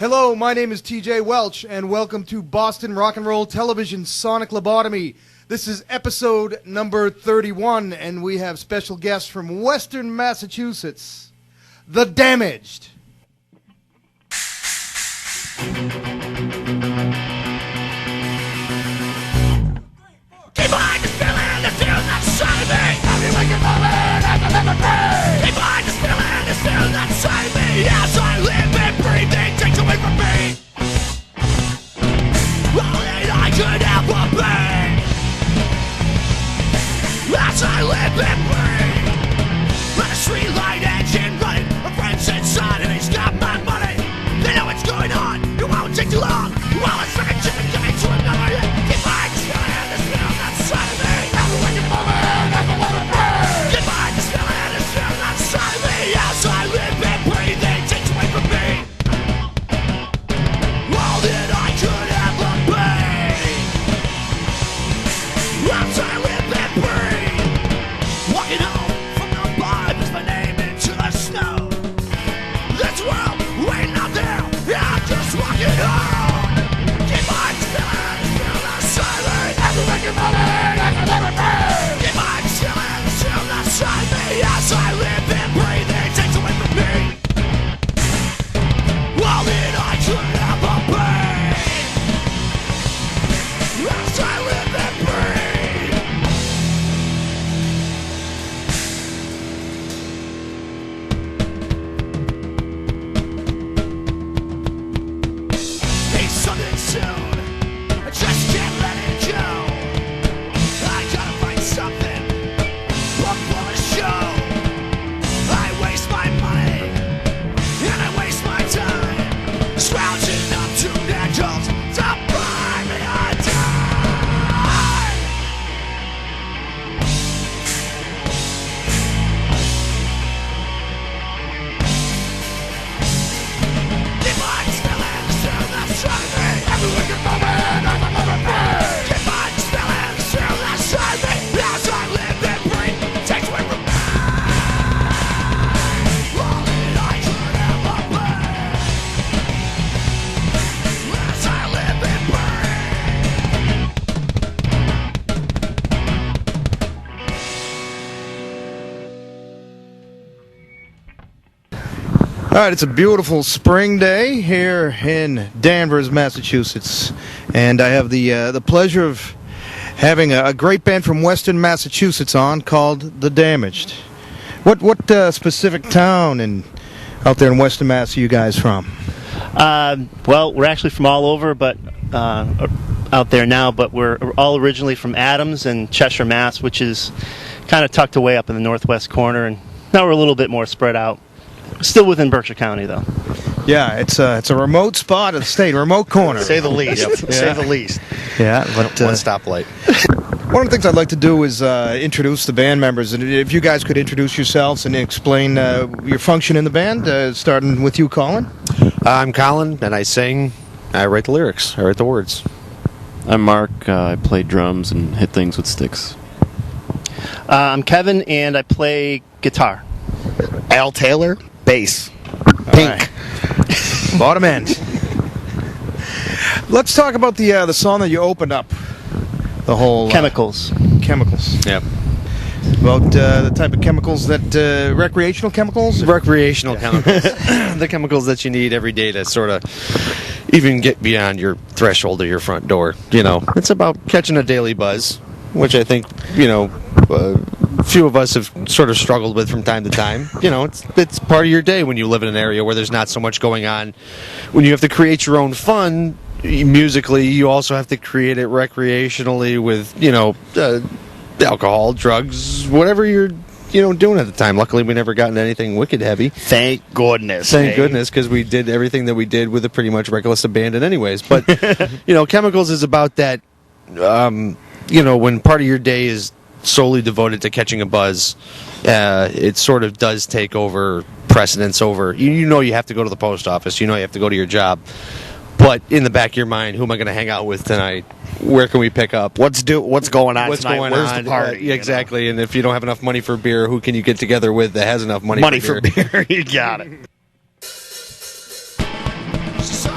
Hello, my name is TJ Welch, and welcome to Boston Rock and Roll Television's Sonic Lobotomy. This is episode number 31, and we have special guests from Western Massachusetts, The Damaged. Keep behind this feeling, this feeling that's inside me. Every waking moment, as I live and breathe. Keep behind this feeling, this feeling that's inside me. As I live and breathe, it takes away from me all that I could ever be. As I live and breathe, let a street light engine running. A friend's inside and he's got my money. They know what's going on, it won't take too long. Well, it's like a chicken coming to another hit. Keep behind this feeling, this feeling that's inside of me. Every waking moment, as I live and breathe. Keep behind this feeling, this feeling that's inside of me. As I live and breathe, it takes away from me all that I could ever be. As I live and breathe, walking home from the bar, puts my name into the snow. This world waiting out there, I'm just walking home. Keep on spilling, still not silent. Every waking moment, as I live and breathe. Keep on spilling, still not silent. As I live and breathe, it takes away from me all that I could ever be. As I live and breathe. Need something soon, I just can't let it go. I gotta find something before the show. I waste my money and I waste my time, scrounging up to nickels to buy me a dime. Keep on spilling the sound that's inside me. Every waking moment, as I live and breathe. Keep on spilling the sound that's inside me. As I live and breathe, it takes away from me all that I could ever be. As I live and breathe. All right, it's a beautiful spring day here in Danvers, Massachusetts, and I have the pleasure of having a great band from Western Massachusetts on called The Damaged. What specific town and out there in Western Mass are you guys from? Well, we're actually from all over, but out there now. But we're all originally from Adams and Cheshire, Mass, which is kind of tucked away up in the northwest corner, and now we're a little bit more spread out. Still within Berkshire County, though. Yeah, it's a remote spot of the state, remote corner. Say the least. Say the least. Yeah, but One stoplight. one of the things I'd like to do is introduce the band members, and if you guys could introduce yourselves and explain your function in the band, starting with you, Colin. I'm Colin, and I sing. I write the lyrics. I write the words. I'm Mark. I play drums and hit things with sticks. I'm Kevin, and I play guitar. Al Taylor, bass. Pink. Bottom end. Let's talk about the song that you opened up. The whole Chemicals. chemicals. Yep. About the type of chemicals that recreational chemicals. Recreational chemicals. The chemicals that you need every day to sort of even get beyond your threshold of your front door. You know, it's about catching a daily buzz, which I think, few of us have sort of struggled with from time to time. You know, it's part of your day when you live in an area where there's not so much going on. When you have to create your own fun musically, you also have to create it recreationally with, alcohol, drugs, whatever you're, doing at the time. Luckily, we never gotten anything wicked heavy. Thank goodness. Thank goodness, because we did everything that we did with a pretty much reckless abandon anyways. But, Chemicals is about that, when part of your day is solely devoted to catching a buzz, it sort of does take over precedence over, you have to go to the post office, you have to go to your job. But in the back of your mind, who am I going to hang out with tonight? Where can we pick up? What's going on What's tonight? going Where's on? the party? Exactly. And if you don't have enough money for beer, who can you get together with that has enough money For beer. You got it. So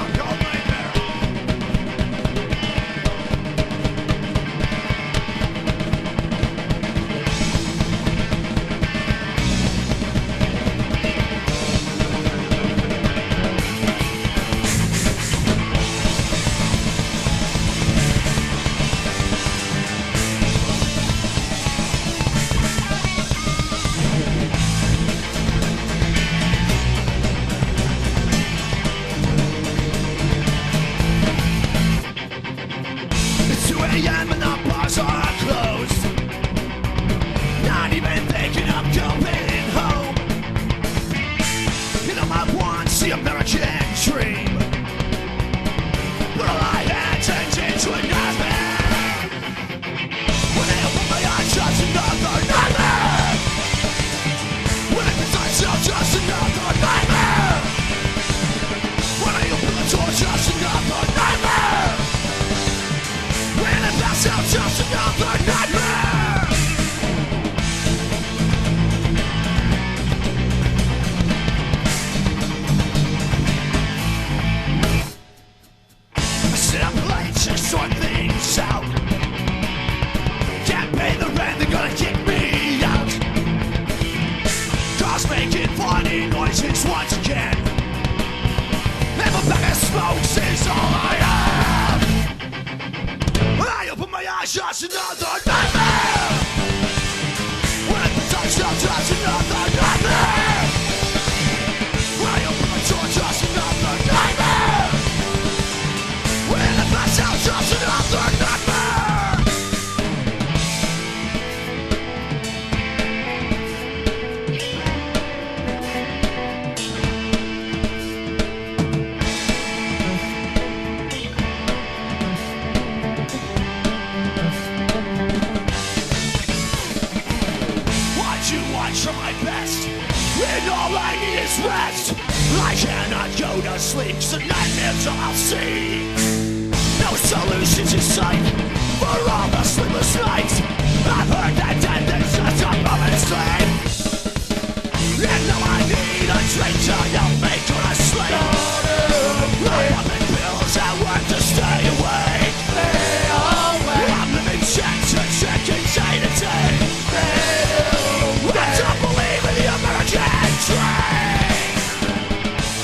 do, I try my best, and all I need is rest. I cannot go to sleep, 'cause the nightmares I'll see. No solutions in sight for all the sleepless nights. I've heard that death is just a moment's sleep, and now I need a drink to help me go to sleep. I am in pills that work to stay awake. I'm living check to check and day to day. I don't believe in the American dream.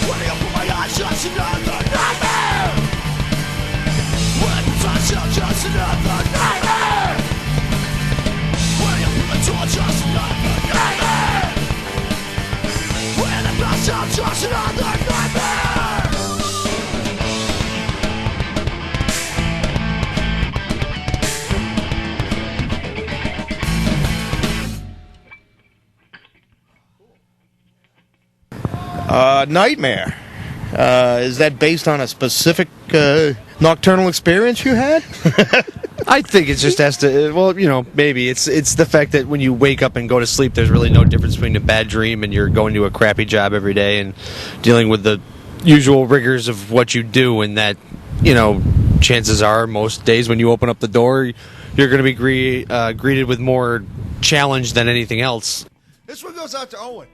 When I open my eyes, just another nightmare. When I touch, just another nightmare. When I open the door, just another nightmare. When I pass out, just another nightmare. Nightmare. Is that based on a specific nocturnal experience you had? I think it just has to. Well, maybe it's the fact that when you wake up and go to sleep, there's really no difference between a bad dream and you're going to a crappy job every day and dealing with the usual rigors of what you do, and that chances are most days when you open up the door, you're going to be greeted with more challenge than anything else. This one goes out to Owen.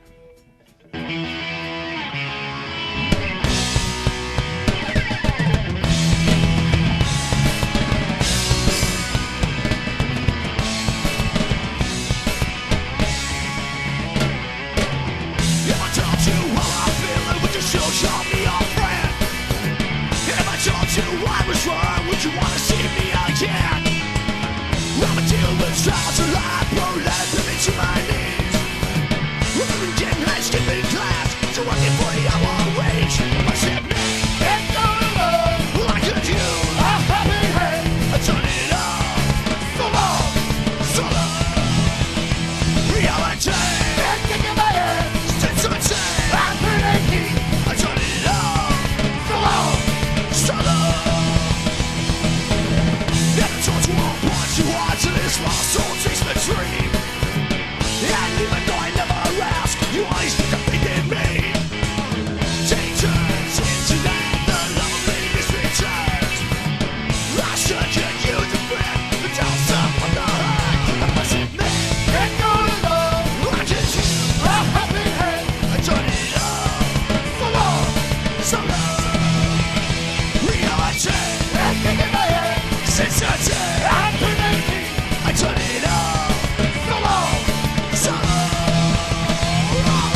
Would you wanna see me again? I'ma deal with trials of life, bro, life living to my knees. We're getting high, skipping class, so working 40-hour wage. I said, man, it's going low. I could use a helping hand. I turn it off, so long, so long. Reality, it's kicking my head. Sensitivity, I'm pretty key. I turn it off, so long, so long. You are to this lost soul takes the dream. And even though I never ask, you always think of thinking me. Take turns into that, the lonely is returned. I should get you to bed, but don't stop on the hurt. I must admit, it's going low. I can see a happy head. I turn it off, so long, so long. Reality, it's kicking my head. Sincerity, I turn it off, so long, so long,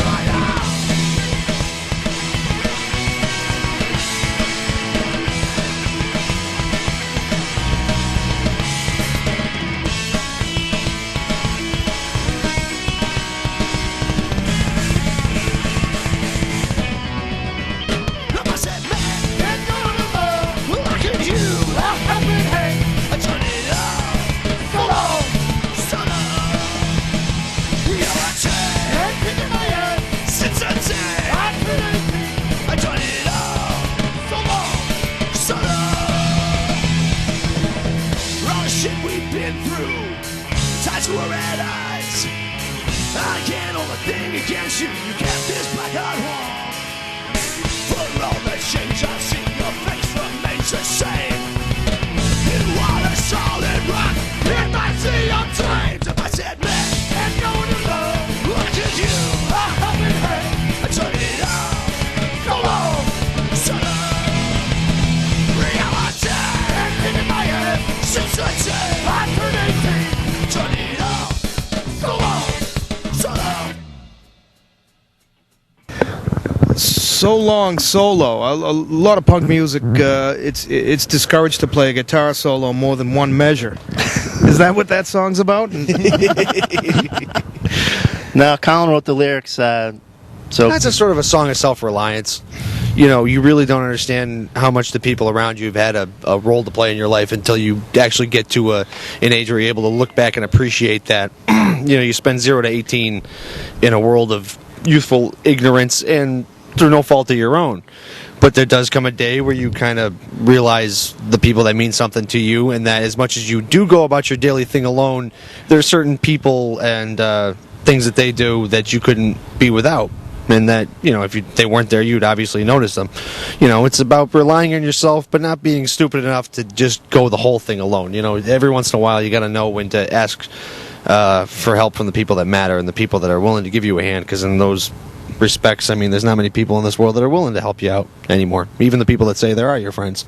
right now. I must admit, it's going low. I can use a helping hand. I turn it off, so long, so long. Reality, it's kicking my head. Sensitivity, I turn it off, so long, so long. All the shit we've been through, times we're at odds. I can't hold a thing against you. You kept this black heart warm. For all the change I've seen, your face remains the same. You are a solid rock in my sea of dreams. If I said, man, it's going to love, look at you, a helping hand. I turn it off, so long, so long. Reality, it's in my head. Sincerity, I turn 18. Turn it off, so long, so long. So long solo. A lot of punk music, it's discouraged to play a guitar solo more than one measure. Is that what that song's about? No, Colin wrote the lyrics. So That's a sort of a song of self-reliance. You really don't understand how much the people around you have had a role to play in your life until you actually get to an age where you're able to look back and appreciate that. You spend 0 to 18 in a world of youthful ignorance and through no fault of your own. But there does come a day where you kind of realize the people that mean something to you, and that as much as you do go about your daily thing alone, there are certain people and things that they do that you couldn't be without. And that, if they weren't there, you'd obviously notice them. It's about relying on yourself, but not being stupid enough to just go the whole thing alone. Every once in a while, you got to know when to ask for help from the people that matter and the people that are willing to give you a hand, because in those respects, there's not many people in this world that are willing to help you out anymore. Even the people that say they are your friends.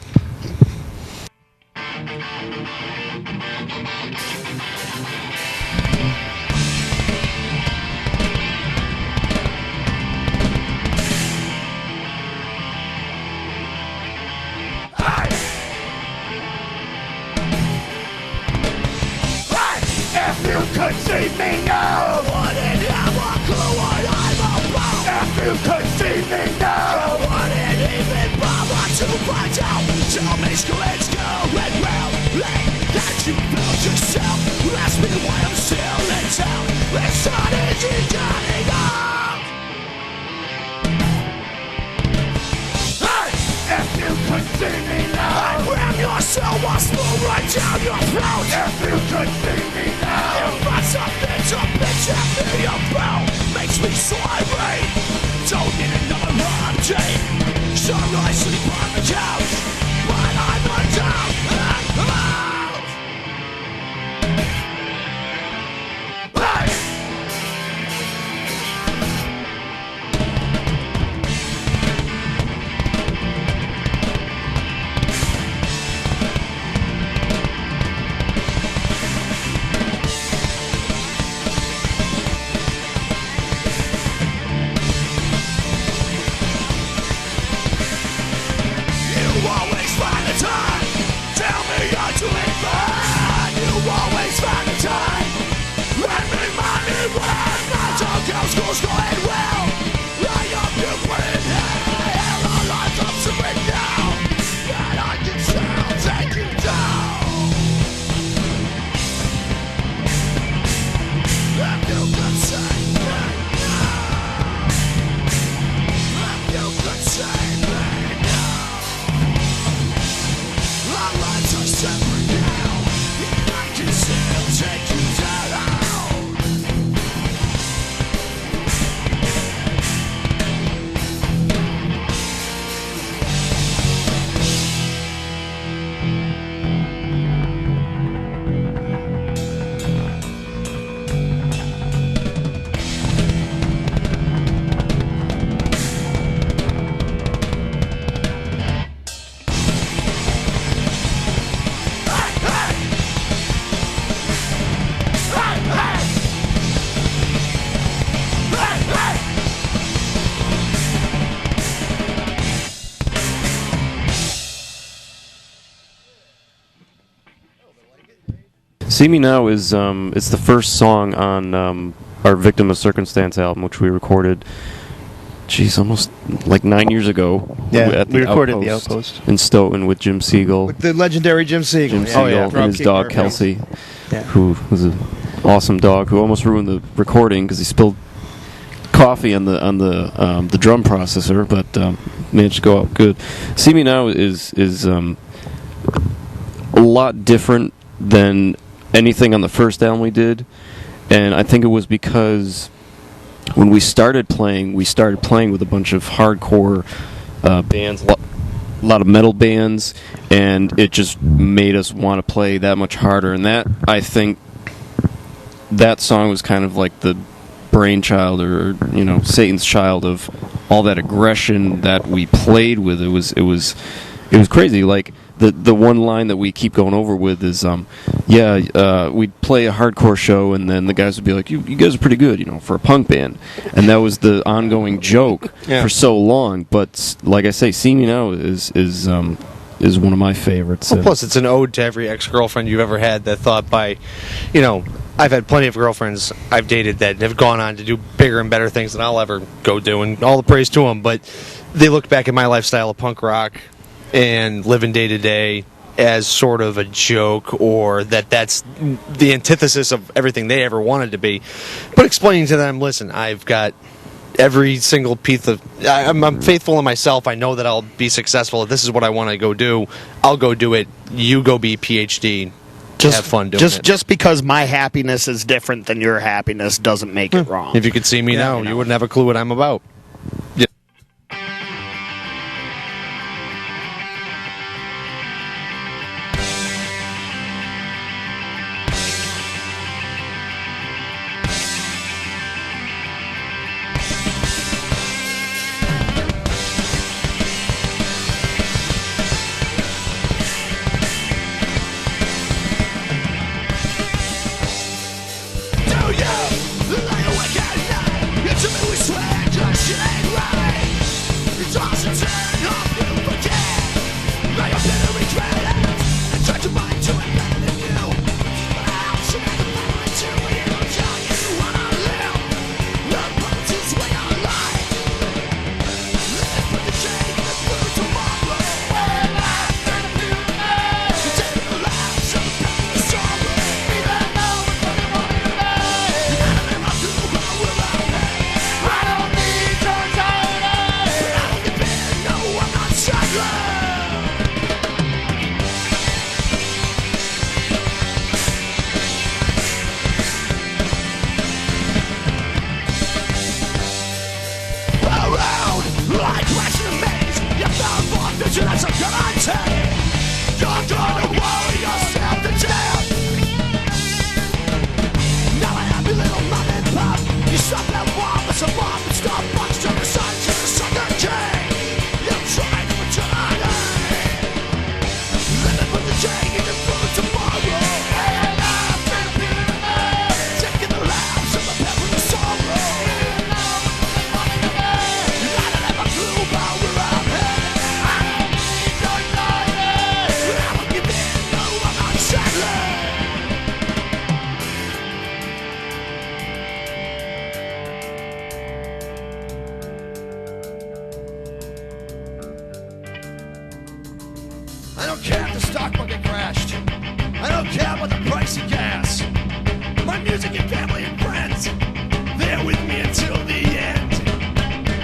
See Me Now is it's the first song on our Victim of Circumstance album, which we recorded, almost like 9 years ago. Yeah, we recorded the Outpost in Stoughton with Jim Siegel. With the legendary Jim Siegel. Jim Siegel and his dog Kelsey, who was an awesome dog who almost ruined the recording because he spilled coffee on the drum processor, but managed to go out good. See Me Now is a lot different than anything on the first album we did, and I think it was because when we started playing with a bunch of hardcore bands, a lot of metal bands, and it just made us want to play that much harder. And that, I think, that song was kind of like the brainchild, or Satan's child of all that aggression that we played with. It was crazy. Like the one line that we keep going over with is, we'd play a hardcore show, and then the guys would be like, "You guys are pretty good, for a punk band," and that was the ongoing joke for so long. But like I say, See Me Now is one of my favorites. Well, plus, it's an ode to every ex-girlfriend you've ever had that thought by, I've had plenty of girlfriends I've dated that have gone on to do bigger and better things than I'll ever go do, and all the praise to them. But they look back at my lifestyle of punk rock and living day to day as sort of a joke, or that's the antithesis of everything they ever wanted to be. But explaining to them, listen, I've got every single piece of... I'm faithful in myself. I know that I'll be successful. If this is what I want to go do, I'll go do it. You go be PhD. have fun doing it. Just because my happiness is different than your happiness doesn't make it wrong. If you could see me now, you wouldn't have a clue what I'm about. Yeah. I don't care if the stock market crashed. I don't care about the price of gas. My music and family and friends, they're with me until the end.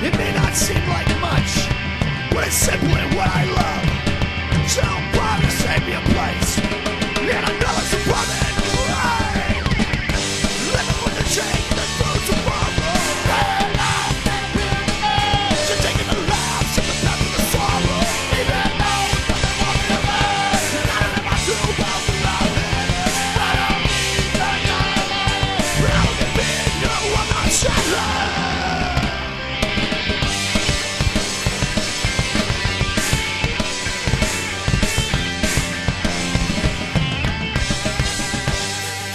It may not seem like much, but it's simply what I love. So I'm proud to save me a place. And I know it's a permanent right. Living with the change that grows tomorrow. So taking the laughs and the path of the sorrow. Even though it's nothing more than a man. And I don't have to about the love. I don't need the knowledge. Proud to be, no, I'm not shallow.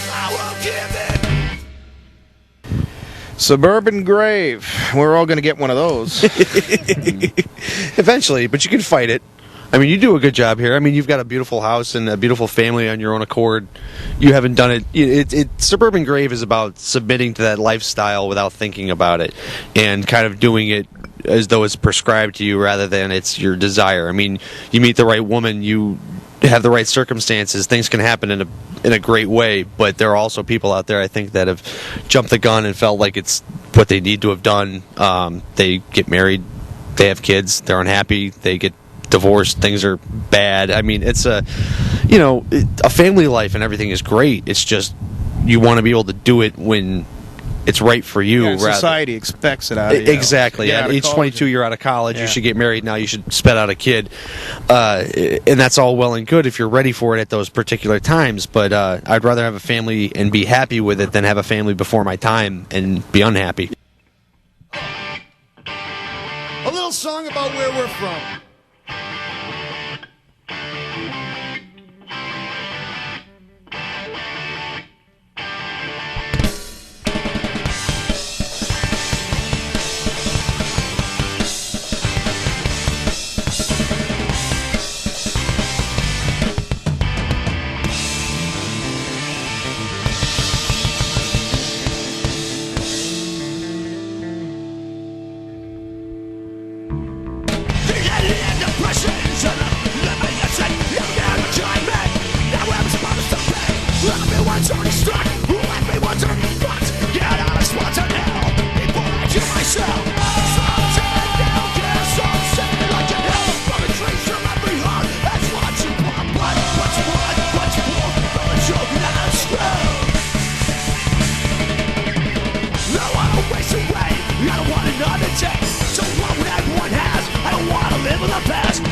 I won't give it. Suburban Grave. We're all going to get one of those. Eventually, but you can fight it. I mean, you do a good job here. I mean, you've got a beautiful house and a beautiful family on your own accord. You haven't done it. Suburban Grave is about submitting to that lifestyle without thinking about it and kind of doing it as though it's prescribed to you rather than it's your desire. I mean, you meet the right woman, you have the right circumstances, things can happen in a great way, but there are also people out there, I think, that have jumped the gun and felt like it's what they need to have done. They get married, they have kids, they're unhappy, they get divorced, things are bad. I mean, it's a family life and everything is great. It's just you want to be able to do it when it's right for you. Yeah, rather. society expects it out of you. Exactly. Get out At of age college 22, and- you're out of college. Yeah. You should get married now. You should spit out a kid. And that's all well and good if you're ready for it at those particular times. But I'd rather have a family and be happy with it than have a family before my time and be unhappy. A little song about where we're from.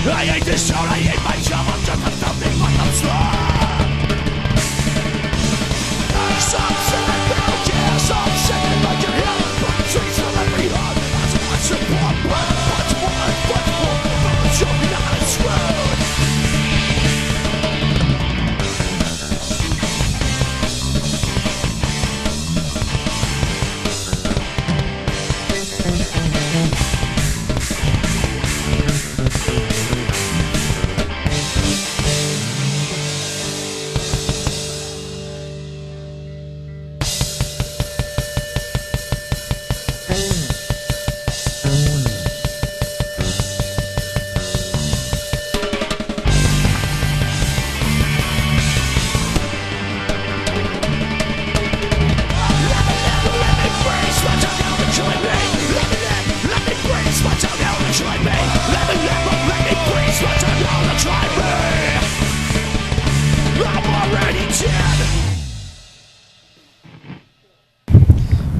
I hate this town, I hate my job, I'm just a something like I'm slow. Some say they'll care, some say like you're here, but trees from every heart. That's what's important, what's more, you're not screwed.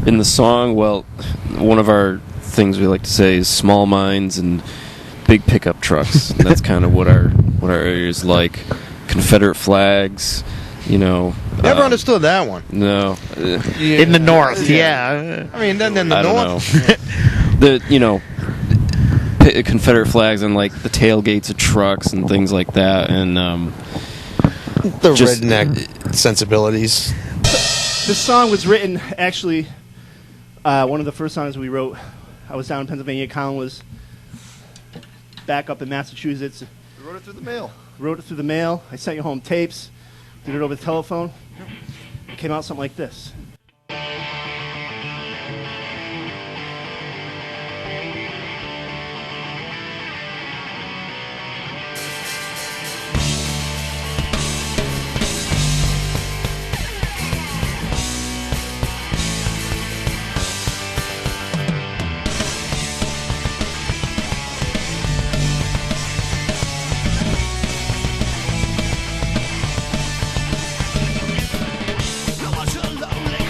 In the song, well, one of our things we like to say is small minds and big pickup trucks. And that's kind of what our area is like. Confederate flags, you know. Never understood that one. No. In the north, yeah. I mean, then in the I don't north. know. Confederate flags and like the tailgates of trucks and things like that, and The just- redneck sensibilities. This song was written, actually, one of the first songs we wrote. I was down in Pennsylvania. Colin was back up in Massachusetts. We wrote it through the mail. Wrote it through the mail. I sent you home tapes. Did it over the telephone. It came out something like this. I was a lonely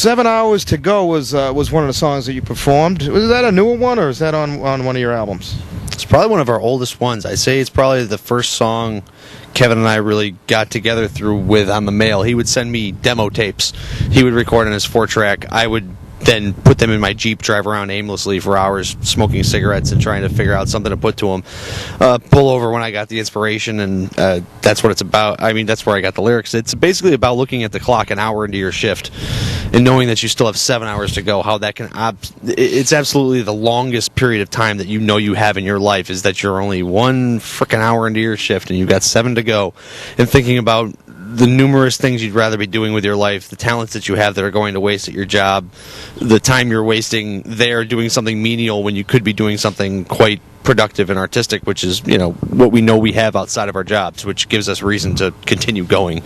7 Hours to Go was one of the songs that you performed. Was that a newer one, or is that on one of your albums? It's probably one of our oldest ones. I say it's probably the first song Kevin and I really got together with on the mail. He would send me demo tapes. He would record on his 4-track. I would then put them in my Jeep, drive around aimlessly for hours, smoking cigarettes and trying to figure out something to put to them. Pull over when I got the inspiration, and that's what it's about. I mean, that's where I got the lyrics. It's basically about looking at the clock an hour into your shift and knowing that you still have 7 hours to go. How that can it's absolutely the longest period of time that you know you have in your life, is that you're only one frickin' hour into your shift and you've got 7 to go, and thinking about the numerous things you'd rather be doing with your life, the talents that you have that are going to waste at your job, the time you're wasting there doing something menial when you could be doing something quite productive and artistic, which is, what we know we have outside of our jobs, which gives us reason to continue going.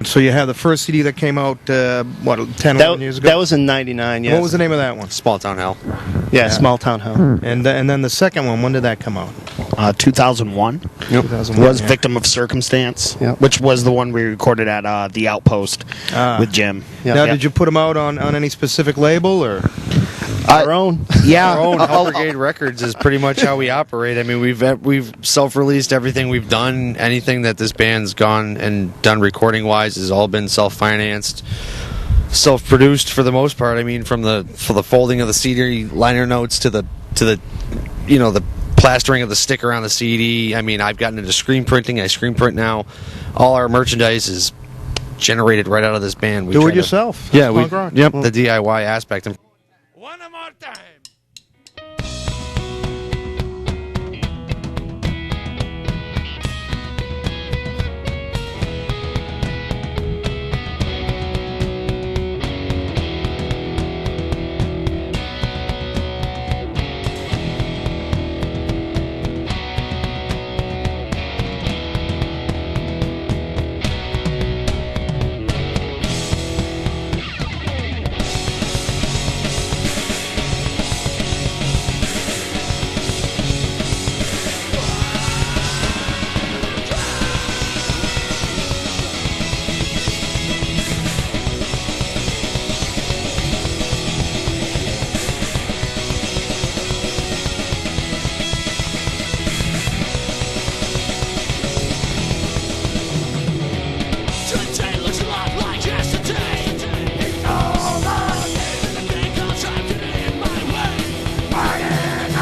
So you have the first CD that came out, 10, 11 years ago? That was in 99, yes. What was the name of that one? Small Town Hell. Yeah, Small Town Hell. And then the second one, when did that come out? 2001. 2001, Was Victim of Circumstance, Yep. which was the one we recorded at the Outpost with Jim. Yep. Now, Yep. did you put them out on any specific label, or? Our own. Yeah. Our own Hell Brigade Records is pretty much how we operate. I mean, we've self-released everything we've done. Anything that this band's gone and done recording-wise has all been self-financed. self-produced for the most part. I mean, for the folding of the CD liner notes to the the plastering of the sticker on the CD. I mean, I've gotten into screen printing. I screen print now. All our merchandise is generated right out of this band. We Do try it to- yourself. Yeah, Punk rock. the DIY aspect. One more time. Today looks a lot like yesterday. It's all about the thing I'll try to get in my way. And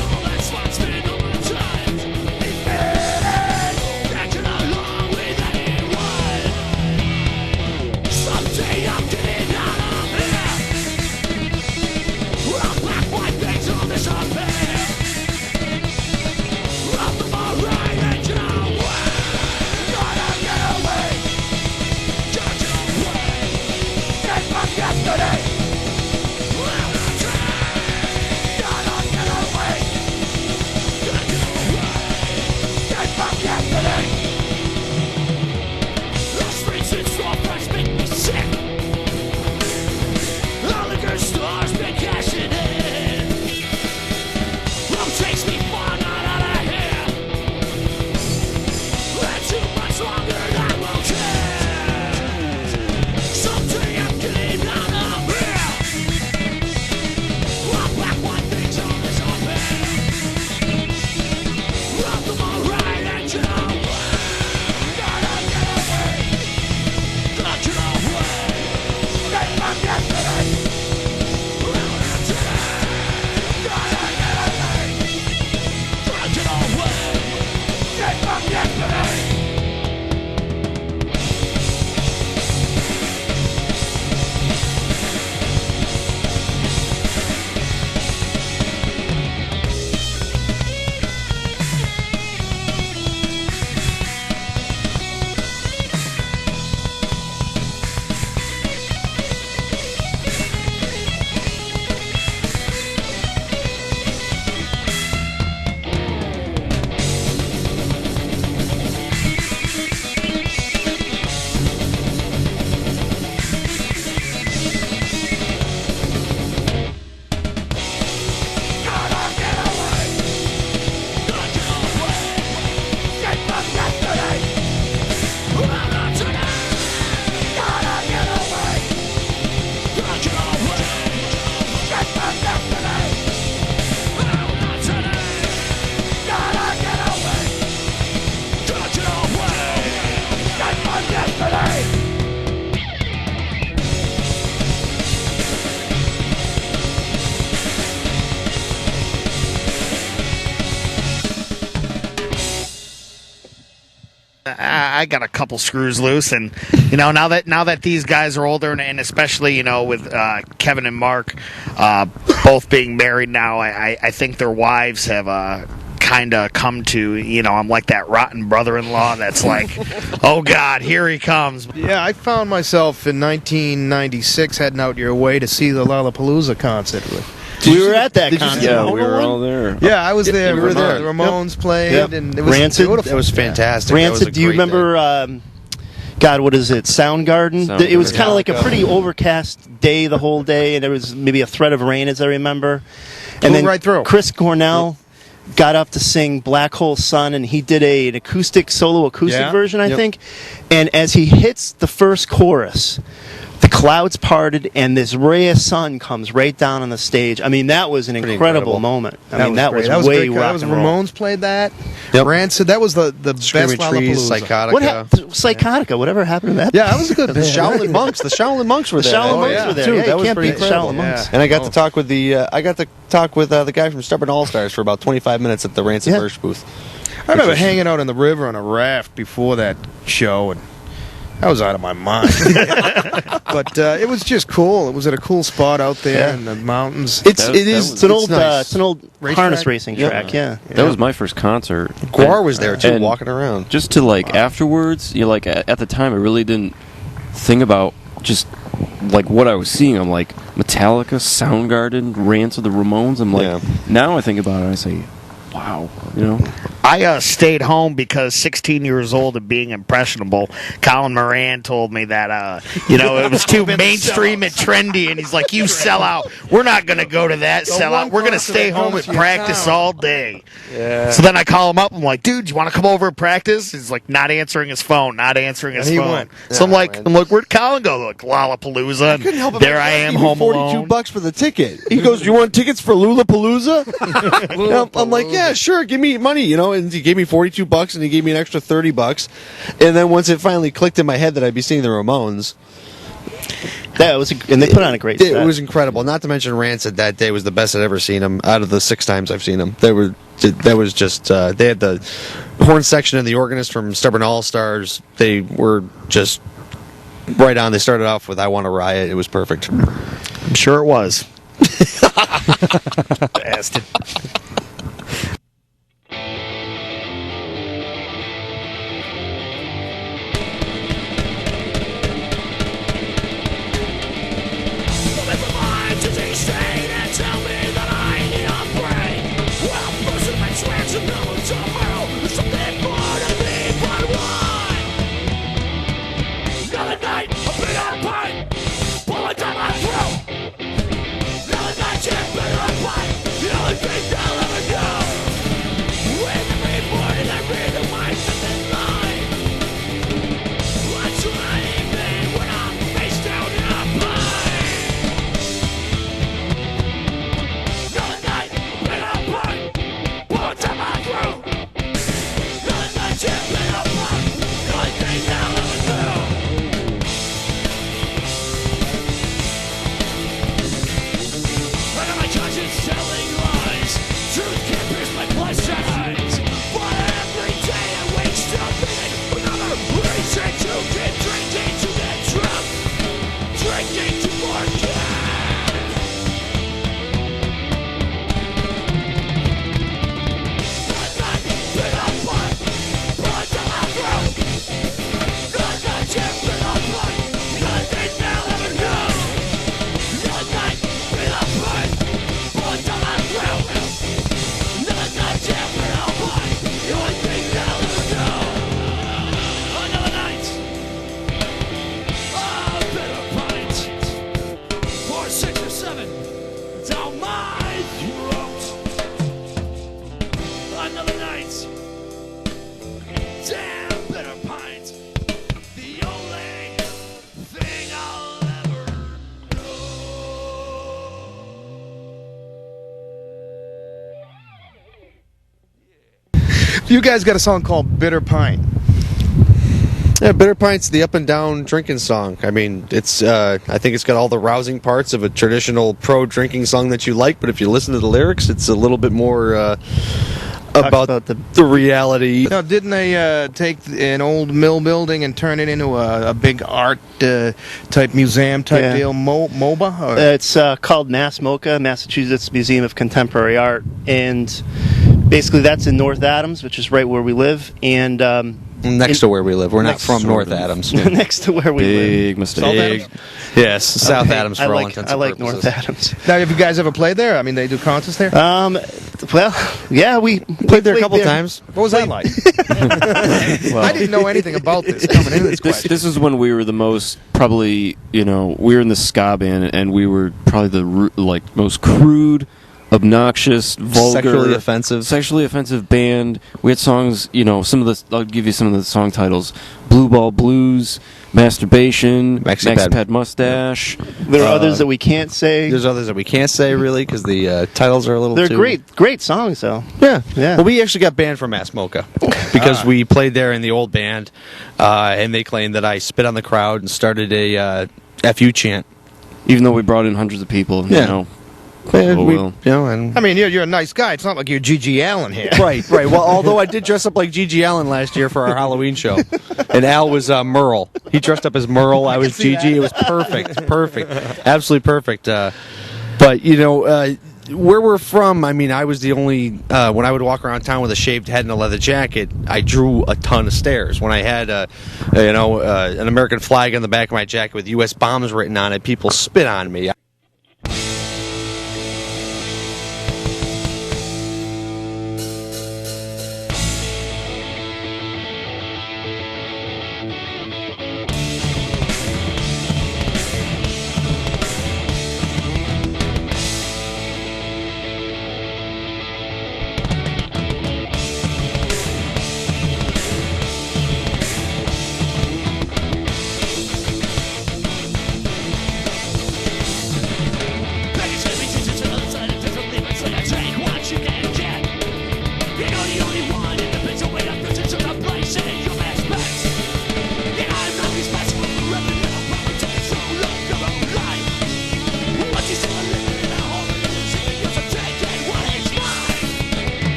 all that's what's been all my time. It's been taken along with anyone. Someday I'm getting out of here. I'll black white things on this up here. I'll come alright and you know what? Gotta get away. Gotta get away. Get from yesterday. Gotta get away. Gotta get away. Get from yesterday. The streets in storefronts make me sick. The liquor stores been cashing in. Won't takes me far not out of here. And too much longer I will care. Someday I'm getting out of here. I'll black white things on this up here. I'll come alright and you know what? Gotta get away. Gotta get away. Get from yesterday. Gotta get away. Gotta get away. Get from yesterday. Gotta get away. Gotta get away. Get from yesterday. Not today. Gotta get away. Gotta get away. Get from yesterday. Not today. Gotta get away. Gotta get away. Get from yesterday. I got a couple screws loose, and now that these guys are older, and especially with Kevin and Mark both being married now, I think their wives have kind of come to I'm like that rotten brother-in-law that's like, oh God, here he comes. Yeah, I found myself in 1996 heading out your way to see the Lollapalooza concert. We were at that Did you see concert. the Yeah, we were one? all there. Yeah, I was there. We were there. The Ramones. Ramones played, Yep. and it was Rancid. beautiful. That was fantastic. That was a Rancid, do you great remember, God, what is it, Soundgarden? Soundgarden. It was kind of like a Metallica. pretty overcast day the whole day, and there was maybe a threat of rain, as I remember. Blew And then right through. Chris Cornell got up to sing Black Hole Sun, and he did an acoustic, solo acoustic Yeah. version, I Yep. think. And as he hits the first chorus, the clouds parted and this ray of sun comes right down on the stage. I mean, that was an incredible moment. I mean, that was way rock That was and roll. Ramones played that. Yep. Rancid. That was the Screaming best Trees, Lollapalooza. Psychotica. Psychotica, whatever happened to that? Yeah, that was a good The band. Shaolin monks. The Shaolin monks were The there. Shaolin monks yeah. were there. Dude, Yeah, that you was can't pretty beat the incredible. Shaolin monks. Yeah. And I got to talk with the guy from Stubborn All Stars for about 25 minutes at the Rancid Yeah. merch booth. I remember hanging out in the river on a raft before that show, and I was out of my mind. But it was just cool. It was at a cool spot out there Yeah. in the mountains. It's an old nice. it's an old Race harness track? racing Yep. track. Yeah. That was my first concert. Guar was there too, And walking around. Just to like afterwards, you like at the time, I really didn't think about just like what I was seeing. I'm like Metallica, Soundgarden, Rancid, the Ramones. I'm like, Yeah. now I think about it, I say, wow, you know. I stayed home because 16 years old and being impressionable. Colin Moran told me that, it was too mainstream and trendy, and he's like, you sell out. We're not going to go to that sellout. We're going to stay home and practice all day. Yeah. So then I call him up. I'm like, dude, you want to come over and practice? He's like, not answering his phone, not answering his And he phone. went. So Yeah, I'm like, where'd Colin go? Like, Lollapalooza. And there I am, home alone. $42 for the ticket. He goes, "You want tickets for Lollapalooza?" I'm like, "Yeah, sure. Give me money." And he gave me $42, and he gave me an extra $30. And then once it finally clicked in my head that I'd be seeing the Ramones, And they put on a great set. it was incredible. Not to mention Rancid that day was the best I'd ever seen them. Out of the 6 times I've seen them, they had the horn section and the organist from Stubborn All Stars. They were just right on. They started off with "I Want to Riot." It was perfect. I'm sure it was. Bastard. You guys got a song called Bitter Pint. Yeah, Bitter Pint's the up and down drinking song. I mean, it's I think it's got all the rousing parts of a traditional pro drinking song that you like, but if you listen to the lyrics, it's a little bit more about the reality. Now, didn't they take an old mill building and turn it into a big art type museum type deal, MOBA? Or? It's called MassMoCA, Massachusetts Museum of Contemporary Art, and basically that's in North Adams, which is right where we live, and next to where we live. We're not next from to North where we Adams. next to where we live. Big mistake. South Adams? Yes, South Adams for I all like, intents I and like purposes. North Adams. Now, have you guys ever played there? I mean, they do concerts there? Well, yeah, we Played there a couple times. What was that like? I didn't know anything about this coming into this question. This is when we were the most probably, we were in the ska band, and we were probably the most crude, obnoxious, vulgar, Sexually offensive band. We had songs, I'll give you some of the song titles: Blue Ball Blues, Masturbation, Maxipad. Maxipad Mustache. There are others that we can't say. There's others that we can't say really because the titles are a little. They're too... great songs though. Yeah. Yeah. Well, we actually got banned from Mass Mocha because we played there in the old band, and they claimed that I spit on the crowd and started a FU chant. Even though we brought in hundreds of people, Yeah. you know. And Oh, we- well. you know, and I mean, you're a nice guy. It's not like you're G.G. Allen here. right. Well, although I did dress up like G.G. Allen last year for our Halloween show, and Al was Merle. He dressed up as Merle. I was G.G. It was perfect, absolutely perfect. But you know, where we're from, I mean, I was the only when I would walk around town with a shaved head and a leather jacket, I drew a ton of stares. When I had an American flag on the back of my jacket with U.S. bombs written on it, people spit on me.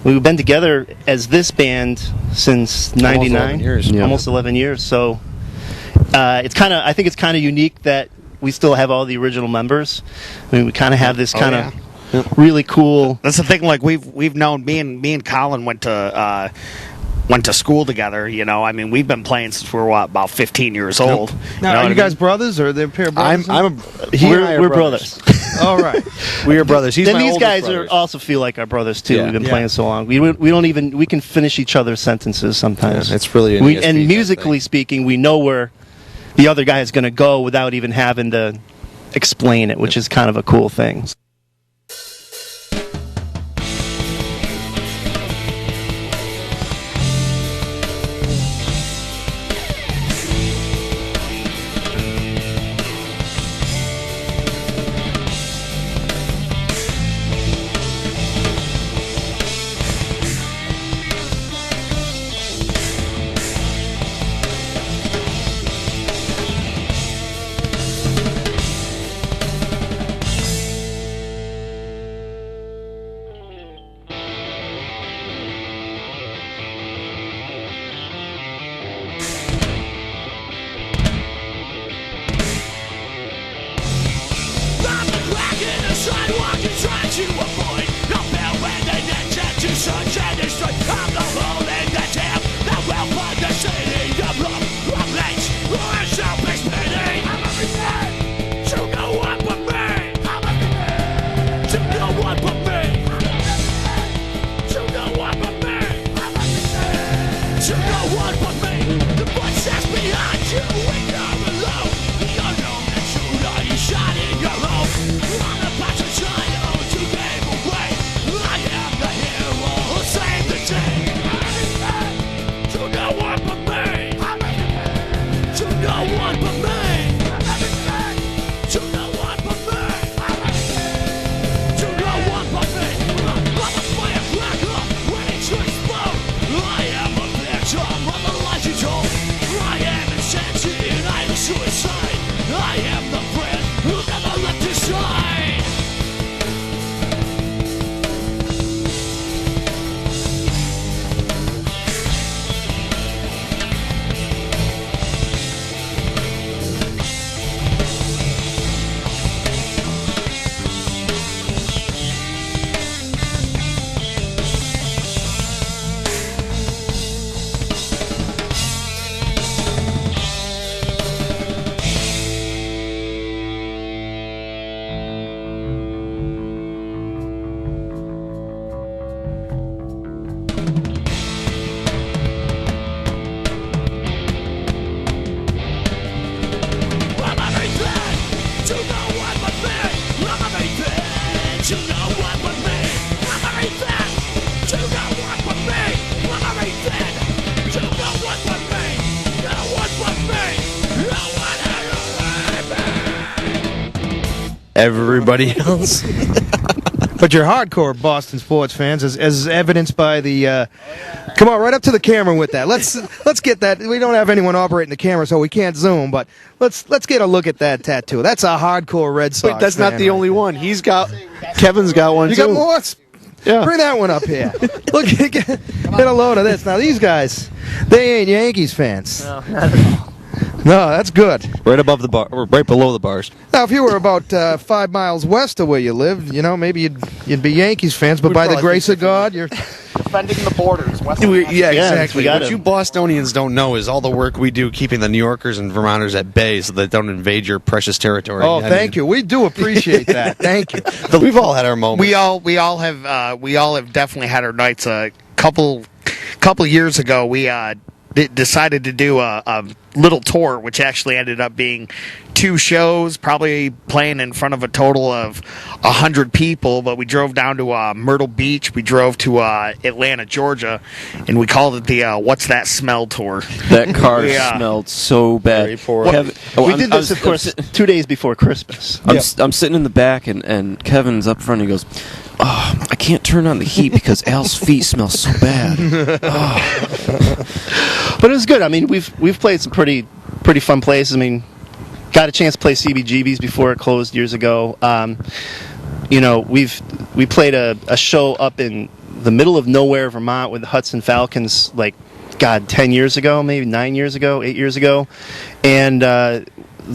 We've been together as this band since '99, 11 years. Yeah. almost 11 years. So I think it's kind of unique that we still have all the original members. I mean, we kind of have this kind of really cool. That's the thing. Like we've known me and Colin went to school together. You know, I mean, we've been playing since we were about 15 years old. Now, are you guys mean? brothers or they're a pair of brothers? We're brothers. All right. We are brothers. He's And my these oldest guys brother. also feel like our brothers too. Yeah. We've been Yeah. playing so long. We can finish each other's sentences sometimes. Yeah, it's really an and ESP musically thing. speaking, we know where the other guy is going to go without even having to explain it, which is kind of a cool thing. Everybody else. But you're hardcore Boston sports fans, as evidenced by the. Come on, right up to the camera with that. Let's get that. We don't have anyone operating the camera, so we can't zoom. But let's get a look at that tattoo. That's a hardcore Red Sox. Wait, that's not fan the right only there. one. Kevin's got one You too. got more? Yeah. Bring that one up here. Look, get a load of this. Now these guys, they ain't Yankees fans. No, not at all. No, that's good. Right above the bar, or right below the bars. Now, if you were about 5 miles west of where you live, maybe you'd be Yankees fans. But by the grace of God, you're Defending the borders. Yeah, exactly. we got What him. you Bostonians don't know is all the work we do keeping the New Yorkers and Vermonters at bay so they don't invade your precious territory. Oh, thank you. We do appreciate that. Thank you. you. We've all had our moments. We all have definitely had our nights. A couple years ago, we decided to do a little tour, which actually ended up being 2 shows, probably playing in front of a total of 100 people. But we drove down to Myrtle Beach, we drove to Atlanta, Georgia, and we called it the "What's That Smell" tour. That car Yeah. smelled so bad. Very poor. We did this, of course, 2 days before Christmas. I'm sitting in the back, and Kevin's up front. And he goes, "Oh, I can't turn on the heat because Al's feet smell so bad." But it was good. I mean, we've played some pretty fun places. I mean, got a chance to play CBGB's before it closed years ago. We played a show up in the middle of nowhere, Vermont, with the Hudson Falcons, 10 years ago, maybe 9 years ago, 8 years ago, and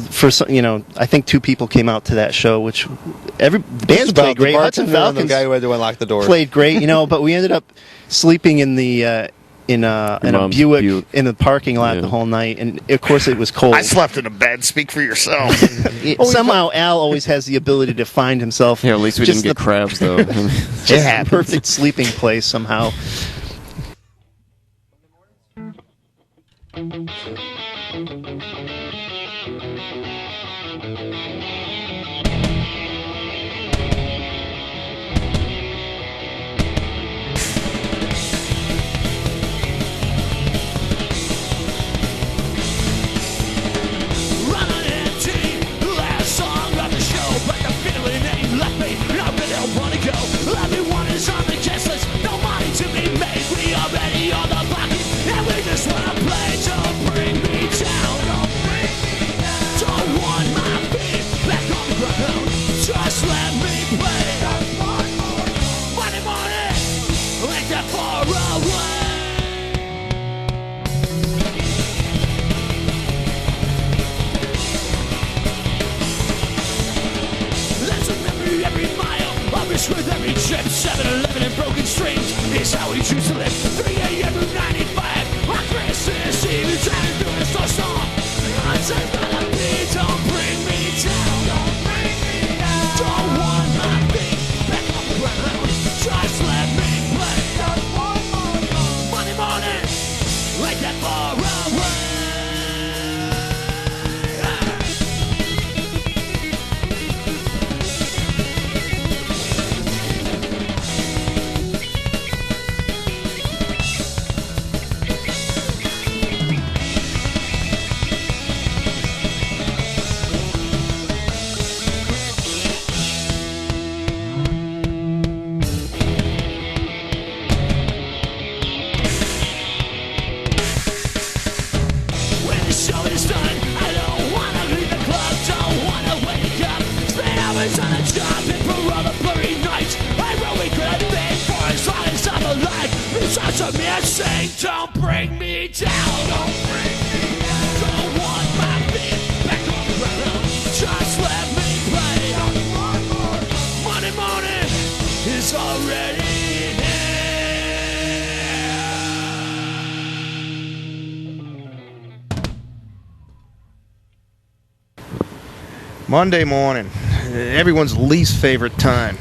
for some, I think 2 people came out to that show, which the bands played great. Hudson The Falcons guy who had to unlock the door. played great, but we ended up sleeping in the in a Mom's Buick Buick. in the parking lot Yeah. the whole night, and of course it was cold. I slept in a bed. Speak for yourself. Somehow Al always has the ability to find himself. Yeah, at least we just didn't get crabs though. just the perfect sleeping place somehow. Running empty, last song of the show, but the feeling ain't left me. I really wanna go. Everyone is on the guest list, no money to be made. We already on the pocket, and we just wanna play. Don't bring me down. Don't want my feet back on the ground. Just let me play. Monday morning, ain't that far away. Let's remember every mile, I'll miss with every trip. 7-Eleven and broken strings is how we choose to live. 3 a.m. to 95 on Christmas Eve, driving through the snowstorm. Until the beat, don't bring me down. Don't want my feet back on the ground. Just let me play. Monday morning, like that far away. the light. Reach out to me and sing, don't bring me down. Don't bring me down. Don't want my feet back on the ground. Just let me play. Monday morning is already Monday morning, everyone's least favorite time.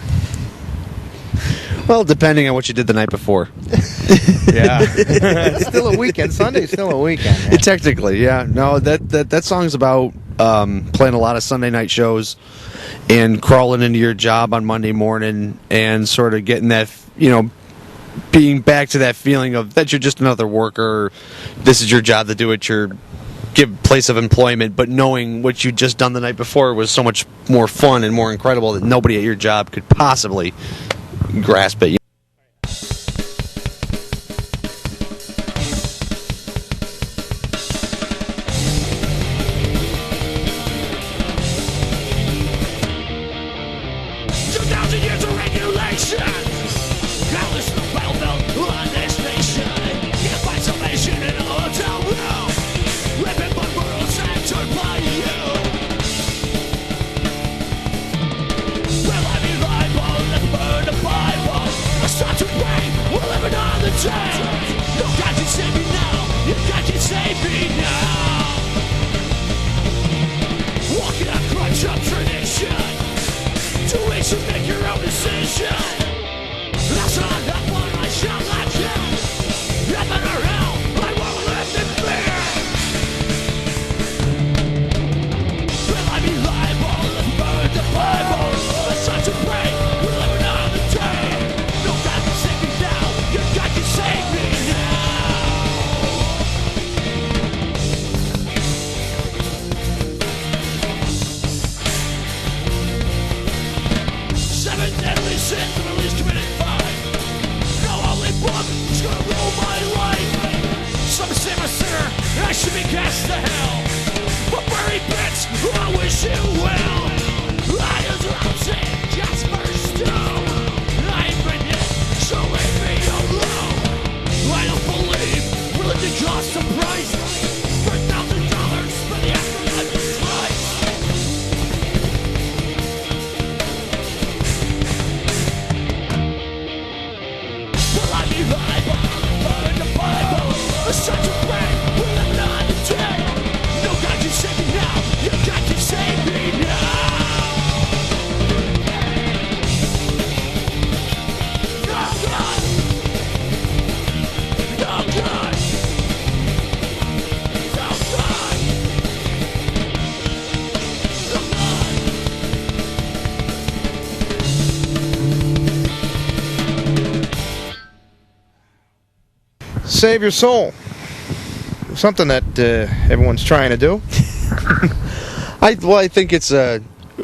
Well, depending on what you did the night before. Yeah. It's still a weekend. Sunday's still a weekend. Man. Technically, yeah. No, that song's about playing a lot of Sunday night shows and crawling into your job on Monday morning and sort of getting that, being back to that feeling of that you're just another worker. This is your job to do at your place of employment, but knowing what you'd just done the night before was so much more fun and more incredible that nobody at your job could possibly grasp it. Save your soul. Something that everyone's trying to do. I think it's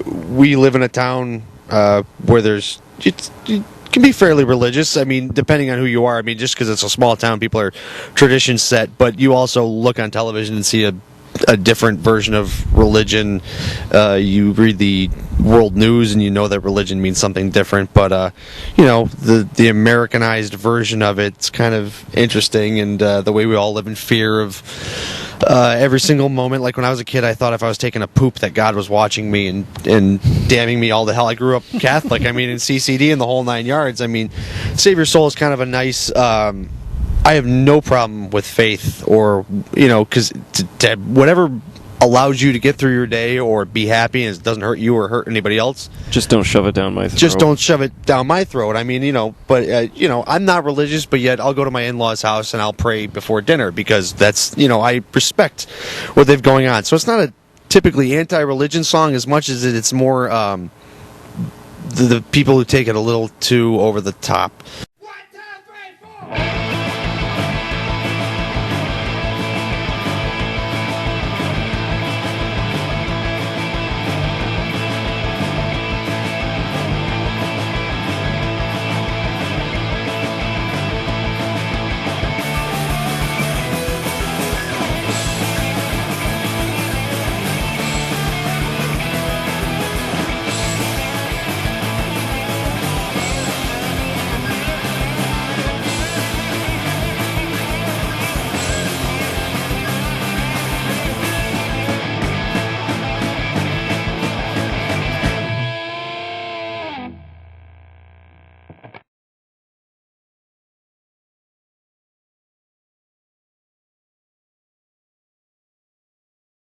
we live in a town where it can be fairly religious. I mean, depending on who you are. I mean, just because it's a small town, people are tradition set. But you also look on television and see a different version of religion. You read the world news and you know that religion means something different. But the Americanized version of it's kind of interesting, and the way we all live in fear of every single moment. Like when I was a kid, I thought if I was taking a poop that God was watching me and damning me all to hell. I grew up Catholic. I mean, in CCD and the whole 9 yards. I mean, Save Your Soul is kind of a nice. I have no problem with faith, or because whatever allows you to get through your day or be happy and it doesn't hurt you or hurt anybody else. Just don't shove it down my throat. Just don't shove it down my throat. I mean, but I'm not religious, but yet I'll go to my in-laws' house and I'll pray before dinner because that's, I respect what they've going on. So it's not a typically anti-religion song as much as it's more the people who take it a little too over the top.